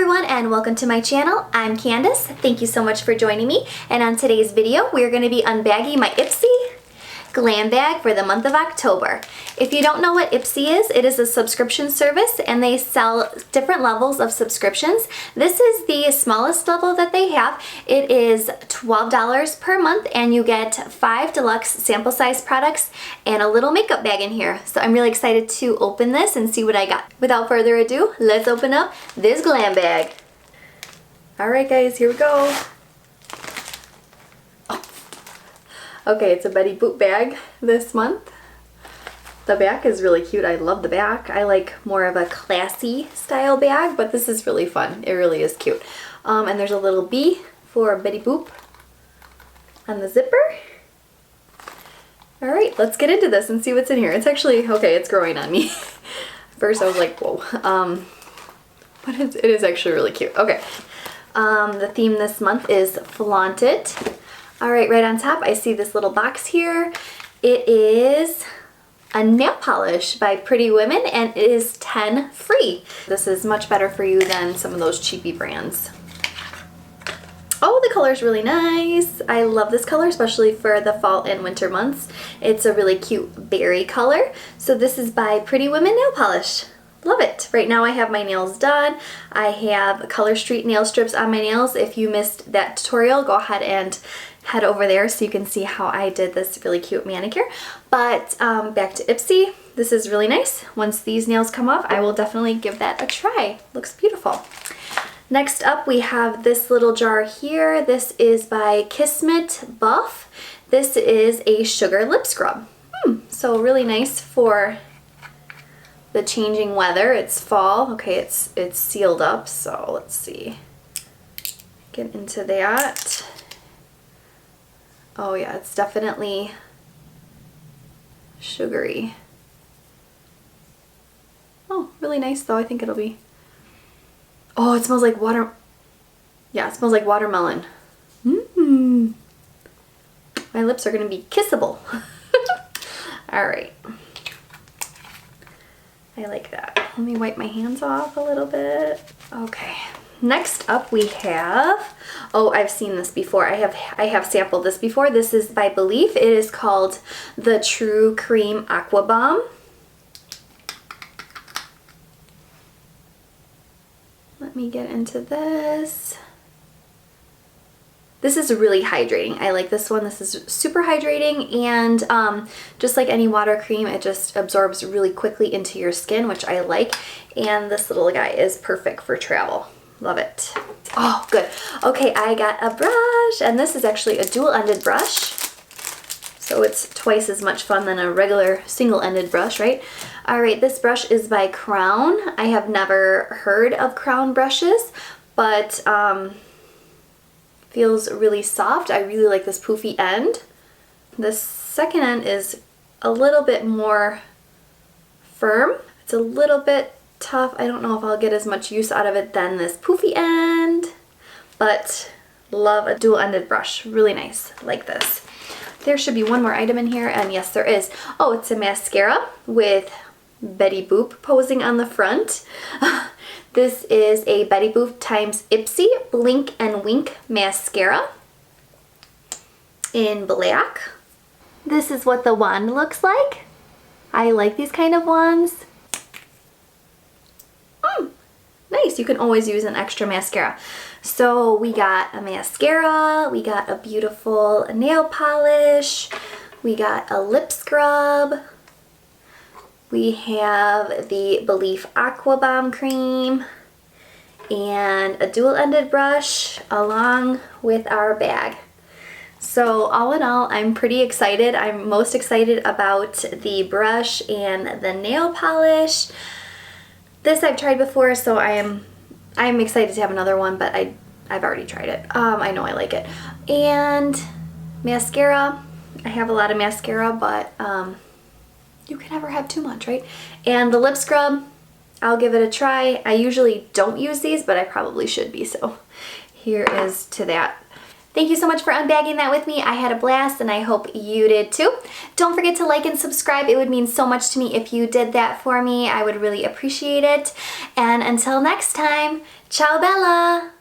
everyone and welcome to my channel. I'm Candace. Thank you so much for joining me, and on today's video we're going to be unbagging my IPSY Glambag for the month of October. If you don't know what IPSY is, it is a subscription service and they sell different levels of subscriptions. This is the smallest level that they have. It is $12 per month and you get 5 deluxe sample size products and a little makeup bag in here. So I'm really excited to open this and see what I got. Without further ado, let's open up this Glambag. Alright guys, here we go. Okay, it's a Betty Boop bag this month. The back is really cute. I love the back. I like more of a classy style bag, but this is really fun. It really is cute. And there's a little B for Betty Boop on the zipper. Alright, let's get into this and see what's in here. It's actually, okay, it's growing on me. First I was like, whoa. But it is actually really cute. Okay, the theme this month is Flaunt It. Alright, right on top I see this little box here. It is a nail polish by Pretty Women and it is 10 free. This is much better for you than some of those cheapy brands. Oh, the color is really nice. I love this color, especially for the fall and winter months. It's a really cute berry color. So this is by Pretty Women nail polish. Love it. Right now I have my nails done. I have Color Street nail strips on my nails. If you missed that tutorial, go ahead and head over there so you can see how I did this really cute manicure. But back to IPSY. This is really nice. Once these nails come off, I will definitely give that a try. Looks beautiful. Next up we have this little jar here. This is by Kismet Buff. This is a sugar lip scrub. So really nice for the changing weather. It's fall. Okay, it's sealed up, so let's see. Get into that. Oh yeah, it's definitely sugary. Oh, really nice though. I think it'll be... Oh, it smells like water... Yeah, it smells like watermelon. My lips are gonna be kissable. Alright. I like that. Let me wipe my hands off a little bit. Okay. Next up we have, oh, I've seen this before. I have sampled this before. This is by Belief. It is called the True Cream Aqua Bomb. Let me get into this. This is really hydrating. I like this one. This is super hydrating and just like any water cream, it just absorbs really quickly into your skin, which I like. And this little guy is perfect for travel. Love it. Oh, good. Okay, I got a brush, and this is actually a dual-ended brush. So it's twice as much fun than a regular single-ended brush, right? All right, this brush is by Crown. I have never heard of Crown brushes, but feels really soft. I really like this poofy end. The second end is a little bit more firm. It's a little bit tough. I don't know if I'll get as much use out of it than this poofy end, but love a dual-ended brush. Really nice. Like this. There should be one more item in here, and yes, there is. Oh, it's a mascara with Betty Boop posing on the front. This is a Betty Boop times IPSY Blink and Wink mascara in black. This is what the wand looks like. I like these kind of wands. Nice, you can always use an extra mascara. So we got a mascara, we got a beautiful nail polish, we got a lip scrub, we have the Belief Aqua Bomb cream, and a dual-ended brush along with our bag. So all in all, I'm pretty excited. I'm most excited about the brush and the nail polish. This I've tried before, so I'm excited to have another one, but I've already tried it. I know I like it. And mascara. I have a lot of mascara, but you can never have too much, right? And the lip scrub, I'll give it a try. I usually don't use these, but I probably should be, so here is to that. Thank you so much for unbagging that with me. I had a blast and I hope you did too. Don't forget to like and subscribe. It would mean so much to me if you did that for me. I would really appreciate it. And until next time, ciao Bella!